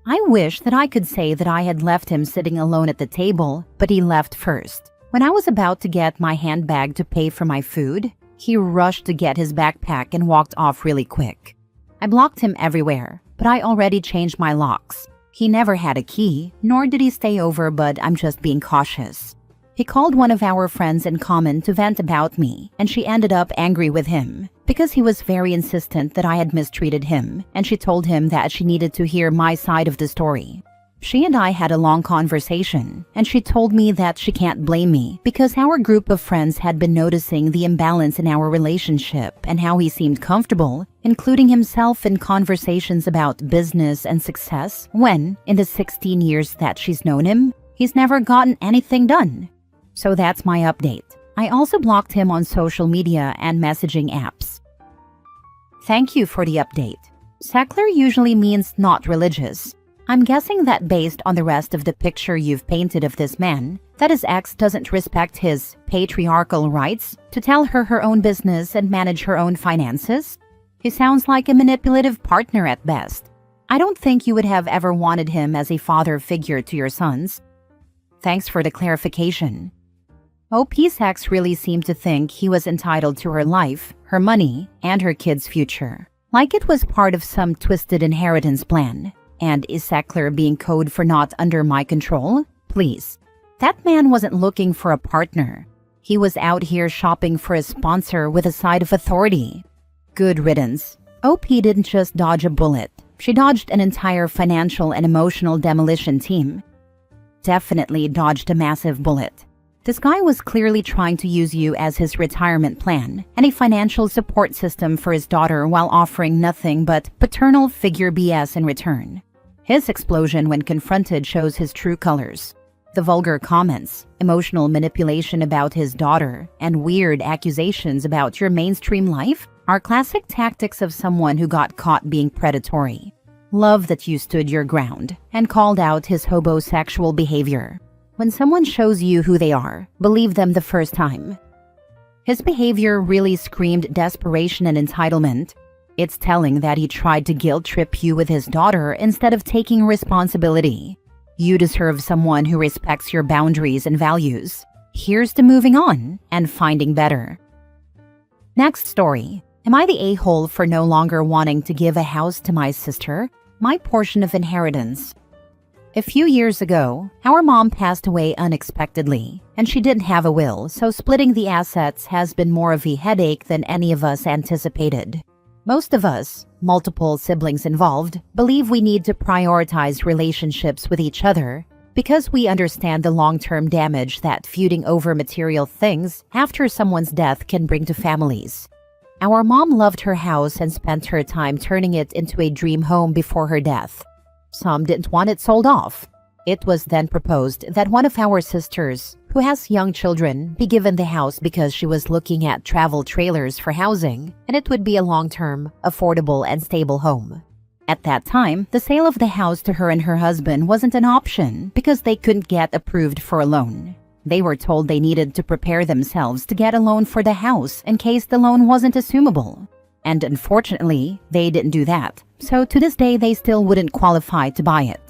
Speaker 2: I wish that I could say that I had left him sitting alone at the table, but he left first. When I was about to get my handbag to pay for my food, he rushed to get his backpack and walked off really quick. I blocked him everywhere, but I already changed my locks. He never had a key, nor did he stay over, but I'm just being cautious. He called one of our friends in common to vent about me, and she ended up angry with him because he was very insistent that I had mistreated him, and she told him that she needed to hear my side of the story. She and I had a long conversation, and she told me that she can't blame me because our group of friends had been noticing the imbalance in our relationship and how he seemed comfortable, including himself in conversations about business and success when, in the 16 years that she's known him, he's never gotten anything done. So that's my update. I also blocked him on social media and messaging apps. Thank you for the update. Secular usually means not religious. I'm guessing that based on the rest of the picture you've painted of this man, that his ex doesn't respect his patriarchal rights to tell her own business and manage her own finances. He sounds like a manipulative partner at best. I don't think you would have ever wanted him as a father figure to your sons. Thanks for the clarification. OP's ex really seemed to think he was entitled to her life, her money, and her kids' future, like it was part of some twisted inheritance plan. And is secular being code for not under my control? Please. That man wasn't looking for a partner. He was out here shopping for a sponsor with a side of authority. Good riddance. OP didn't just dodge a bullet. She dodged an entire financial and emotional demolition team. Definitely dodged a massive bullet. This guy was clearly trying to use you as his retirement plan and a financial support system for his daughter while offering nothing but paternal figure BS in return. His explosion when confronted shows his true colors. The vulgar comments, emotional manipulation about his daughter, and weird accusations about your mainstream life are classic tactics of someone who got caught being predatory. Love that you stood your ground and called out his homosexual behavior. When someone shows you who they are, believe them the first time. His behavior really screamed desperation and entitlement. It's telling that he tried to guilt trip you with his daughter instead of taking responsibility. You deserve someone who respects your boundaries and values. Here's to moving on and finding better. Next story. Am I the a-hole for no longer wanting to give a house to my sister? My portion of inheritance. A few years ago, our mom passed away unexpectedly, and she didn't have a will, so splitting the assets has been more of a headache than any of us anticipated. Most of us, multiple siblings involved, believe we need to prioritize relationships with each other because we understand the long-term damage that feuding over material things after someone's death can bring to families. Our mom loved her house and spent her time turning it into a dream home before her death. Some didn't want it sold off. It was then proposed that one of our sisters, who has young children, be given the house because she was looking at travel trailers for housing, and it would be a long-term, affordable, and stable home. At that time, the sale of the house to her and her husband wasn't an option because they couldn't get approved for a loan. They were told they needed to prepare themselves to get a loan for the house in case the loan wasn't assumable. And unfortunately, they didn't do that. So to this day, they still wouldn't qualify to buy it.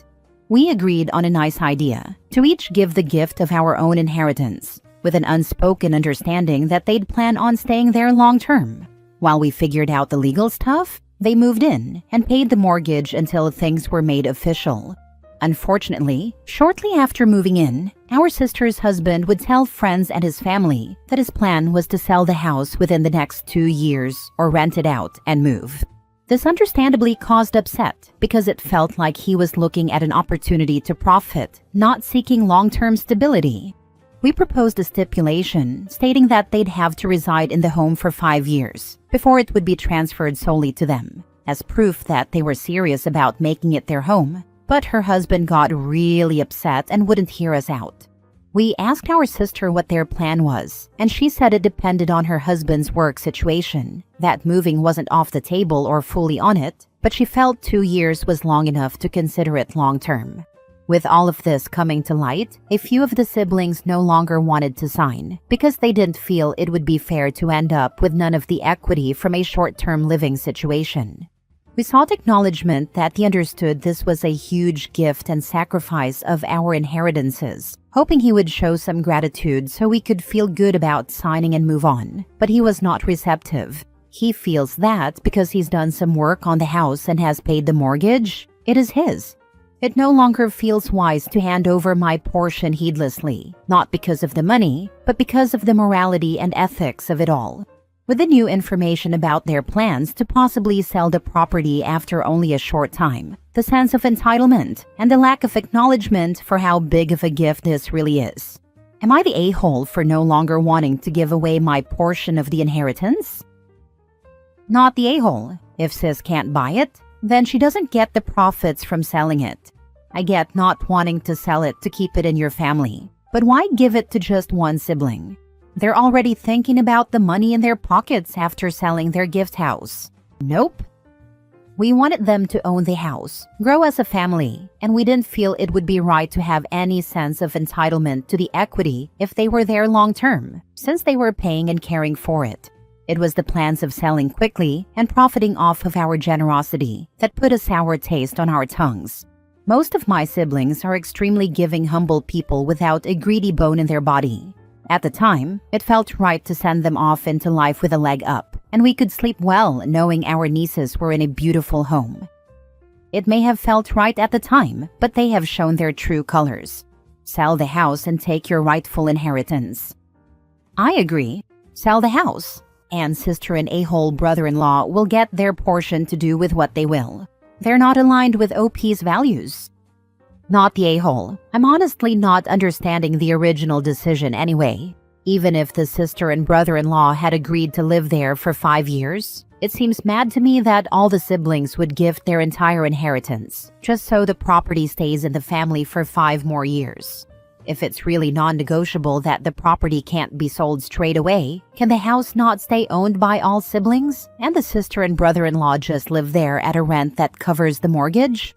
Speaker 2: We agreed on a nice idea, to each give the gift of our own inheritance, with an unspoken understanding that they'd plan on staying there long term. While we figured out the legal stuff, they moved in and paid the mortgage until things were made official. Unfortunately, shortly after moving in, our sister's husband would tell friends and his family that his plan was to sell the house within the next 2 years or rent it out and move. This understandably caused upset because it felt like he was looking at an opportunity to profit, not seeking long-term stability. We proposed a stipulation stating that they'd have to reside in the home for 5 years before it would be transferred solely to them, as proof that they were serious about making it their home. But her husband got really upset and wouldn't hear us out. We asked our sister what their plan was, and she said it depended on her husband's work situation, that moving wasn't off the table or fully on it, but she felt 2 years was long enough to consider it long-term. With all of this coming to light, a few of the siblings no longer wanted to sign because they didn't feel it would be fair to end up with none of the equity from a short-term living situation. We sought acknowledgement that they understood this was a huge gift and sacrifice of our inheritances, hoping he would show some gratitude so we could feel good about signing and move on. But he was not receptive. He feels that because he's done some work on the house and has paid the mortgage, it is his. It no longer feels wise to hand over my portion heedlessly, not because of the money, but because of the morality and ethics of it all. With the new information about their plans to possibly sell the property after only a short time, the sense of entitlement, and the lack of acknowledgement for how big of a gift this really is. Am I the a-hole for no longer wanting to give away my portion of the inheritance? Not the a-hole. If sis can't buy it, then she doesn't get the profits from selling it. I get not wanting to sell it to keep it in your family, but why give it to just one sibling? They're already thinking about the money in their pockets after selling their gift house. Nope. We wanted them to own the house, grow as a family, and we didn't feel it would be right to have any sense of entitlement to the equity if they were there long-term, since they were paying and caring for it. It was the plans of selling quickly and profiting off of our generosity that put a sour taste on our tongues. Most of my siblings are extremely giving, humble people without a greedy bone in their body. At the time, it felt right to send them off into life with a leg up, and we could sleep well knowing our nieces were in a beautiful home. It may have felt right at the time, but they have shown their true colors. Sell the house and take your rightful inheritance. I agree. Sell the house, and sister and a-hole brother-in-law will get their portion to do with what they will. They're not aligned with OP's values. Not the a-hole. I'm honestly not understanding the original decision anyway. Even if the sister and brother-in-law had agreed to live there for 5 years, it seems mad to me that all the siblings would gift their entire inheritance, just so the property stays in the family for 5 more years. If it's really non-negotiable that the property can't be sold straight away, can the house not stay owned by all siblings, and the sister and brother-in-law just live there at a rent that covers the mortgage?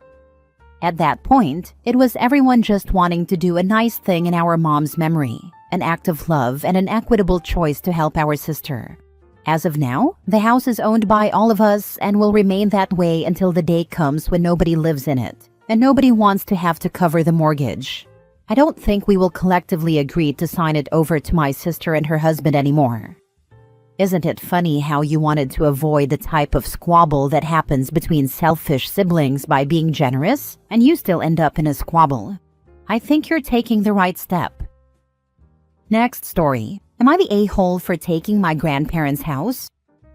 Speaker 2: At that point, it was everyone just wanting to do a nice thing in our mom's memory, an act of love and an equitable choice to help our sister. As of now, the house is owned by all of us and will remain that way until the day comes when nobody lives in it, and nobody wants to have to cover the mortgage. I don't think we will collectively agree to sign it over to my sister and her husband anymore. Isn't it funny how you wanted to avoid the type of squabble that happens between selfish siblings by being generous, and you still end up in a squabble? I think you're taking the right step. Next story. Am I the a-hole for taking my grandparents' house?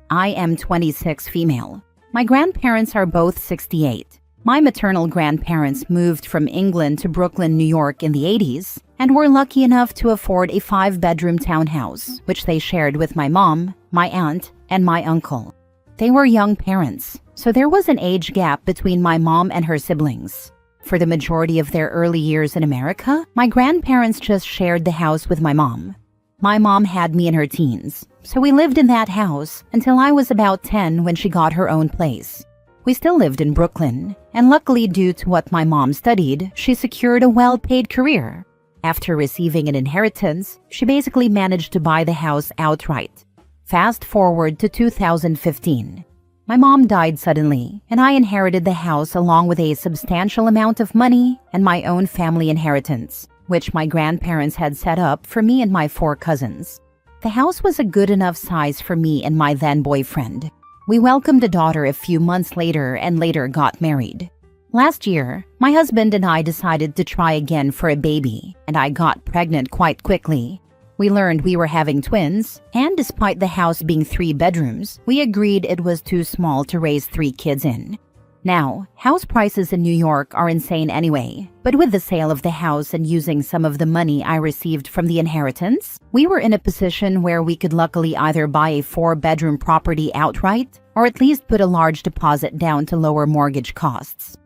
Speaker 2: I am 26 female. My grandparents are both 68. My maternal grandparents moved from England to Brooklyn, New York in the 80s, and were lucky enough to afford a 5-bedroom townhouse, which they shared with my mom, my aunt, and my uncle. They were young parents, so there was an age gap between my mom and her siblings. For the majority of their early years in America, my grandparents just shared the house with my mom. My mom had me in her teens, so we lived in that house until I was about 10 when she got her own place. We still lived in Brooklyn, and luckily due to what my mom studied, she secured a well-paid career. After receiving an inheritance, she basically managed to buy the house outright. Fast forward to 2015. My mom died suddenly, and I inherited the house along with a substantial amount of money and my own family inheritance, which my grandparents had set up for me and my 4 cousins. The house was a good enough size for me and my then boyfriend. We welcomed a daughter a few months later and later got married. Last year, my husband and I decided to try again for a baby, and I got pregnant quite quickly. We learned we were having twins, and despite the house being 3 bedrooms, we agreed it was too small to raise 3 kids in. Now, house prices in New York are insane anyway, but with the sale of the house and using some of the money I received from the inheritance, we were in a position where we could luckily either buy a 4-bedroom property outright or at least put a large deposit down to lower mortgage costs.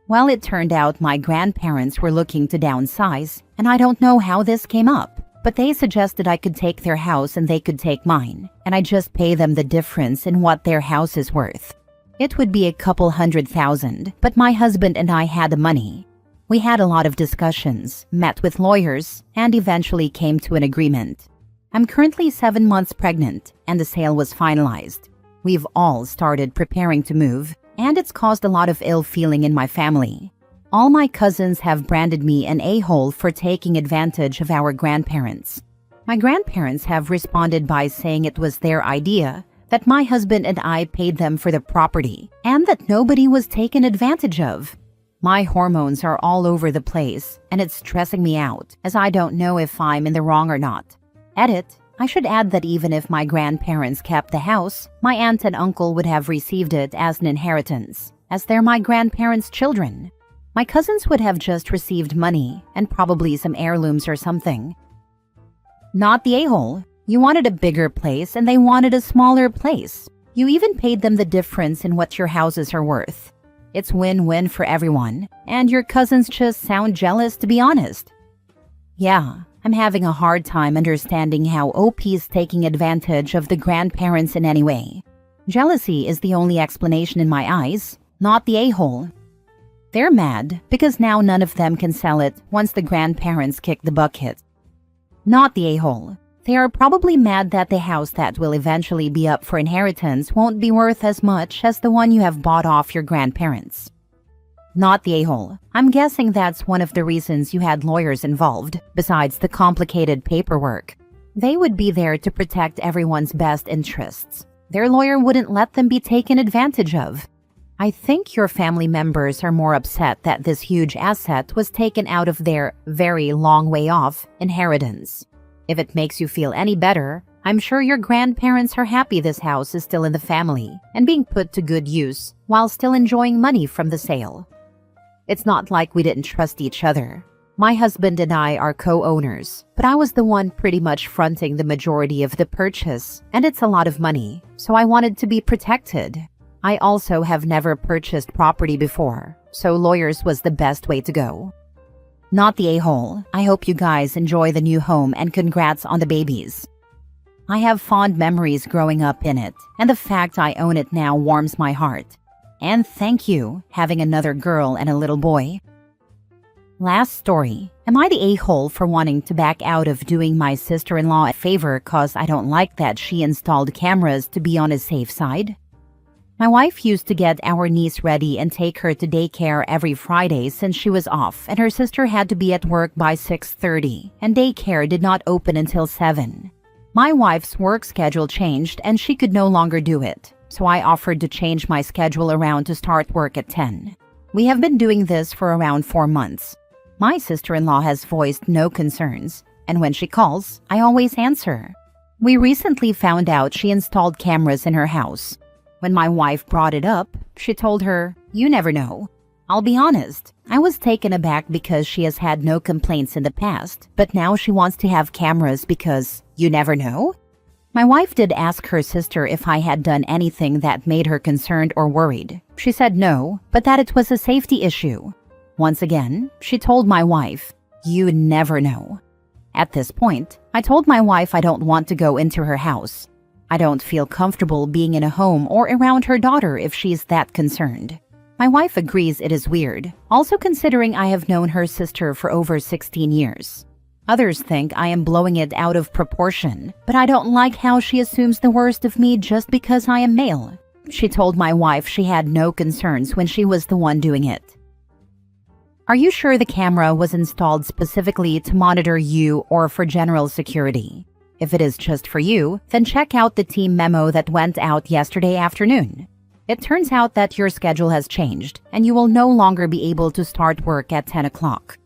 Speaker 2: Well, it turned out my grandparents were looking to downsize, and I don't know how this came up, but they suggested I could take their house and they could take mine, and I just pay them the difference in what their house is worth. It would be a couple $100,000, but my husband and I had the money. We had a lot of discussions, met with lawyers, and eventually came to an agreement. I'm currently 7 months pregnant, and the sale was finalized. We've all started preparing to move, and it's caused a lot of ill feeling in my family. All my cousins have branded me an a-hole for taking advantage of our grandparents. My grandparents have responded by saying it was their idea, that my husband and I paid them for the property, and that nobody was taken advantage of. My hormones are all over the place, and it's stressing me out, as I don't know if I'm in the wrong or not. Edit. I should add that even if my grandparents kept the house, my aunt and uncle would have received it as an inheritance, as they're my grandparents' children. My cousins would have just received money, and probably some heirlooms or something. Not the a-hole. You wanted a bigger place and they wanted a smaller place. You even paid them the difference in what your houses are worth. It's win-win for everyone, and your cousins just sound jealous, to be honest. Yeah, I'm having a hard time understanding how OP's taking advantage of the grandparents in any way. Jealousy is the only explanation in my eyes, not the a-hole. They're mad because now none of them can sell it once the grandparents kick the bucket. Not the a-hole. They are probably mad that the house that will eventually be up for inheritance won't be worth as much as the one you have bought off your grandparents. Not the a-hole. I'm guessing that's one of the reasons you had lawyers involved, besides the complicated paperwork. They would be there to protect everyone's best interests. Their lawyer wouldn't let them be taken advantage of. I think your family members are more upset that this huge asset was taken out of their very long way off inheritance. If it makes you feel any better, I'm sure your grandparents are happy this house is still in the family and being put to good use while still enjoying money from the sale. It's not like we didn't trust each other. My husband and I are co-owners, but I was the one pretty much fronting the majority of the purchase, and it's a lot of money, so I wanted to be protected. I also have never purchased property before, so lawyers was the best way to go. Not the a-hole. I hope you guys enjoy the new home and congrats on the babies. I have fond memories growing up in it, and the fact I own it now warms my heart. And thank you, having another girl and a little boy. Last story. Am I the a-hole for wanting to back out of doing my sister-in-law a favor cause I don't like that she installed cameras to be on a safe side? My wife used to get our niece ready and take her to daycare every Friday since she was off and her sister had to be at work by 6:30 and daycare did not open until 7. My wife's work schedule changed and she could no longer do it, so I offered to change my schedule around to start work at 10. We have been doing this for around 4 months. My sister-in-law has voiced no concerns, and when she calls, I always answer. We recently found out she installed cameras in her house. When my wife brought it up, she told her, "You never know." I'll be honest, I was taken aback because she has had no complaints in the past, but now she wants to have cameras because you never know? My wife did ask her sister if I had done anything that made her concerned or worried. She said no, but that it was a safety issue. Once again, she told my wife, "You never know." At this point, I told my wife I don't want to go into her house. I don't feel comfortable being in a home or around her daughter if she's that concerned. My wife agrees it is weird, also considering I have known her sister for over 16 years. Others think I am blowing it out of proportion, but I don't like how she assumes the worst of me just because I am male. She told my wife she had no concerns when she was the one doing it. Are you sure the camera was installed specifically to monitor you or for general security? If it is just for you, then check out the team memo that went out yesterday afternoon. It turns out that your schedule has changed and you will no longer be able to start work at 10 o'clock.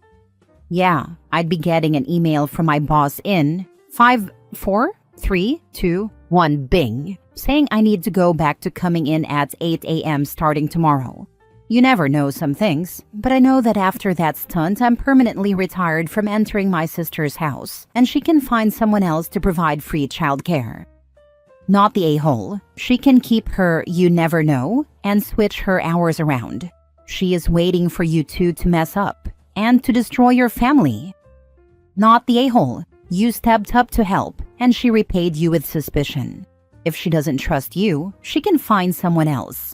Speaker 2: Yeah, I'd be getting an email from my boss in 5, 4, 3, 2, 1 bing, saying I need to go back to coming in at 8 a.m. starting tomorrow. You never know some things, but I know that after that stunt, I'm permanently retired from entering my sister's house, and she can find someone else to provide free childcare. Not the a-hole. She can keep her you never know and switch her hours around. She is waiting for you two to mess up and to destroy your family. Not the a-hole. You stepped up to help, and she repaid you with suspicion. If she doesn't trust you, she can find someone else.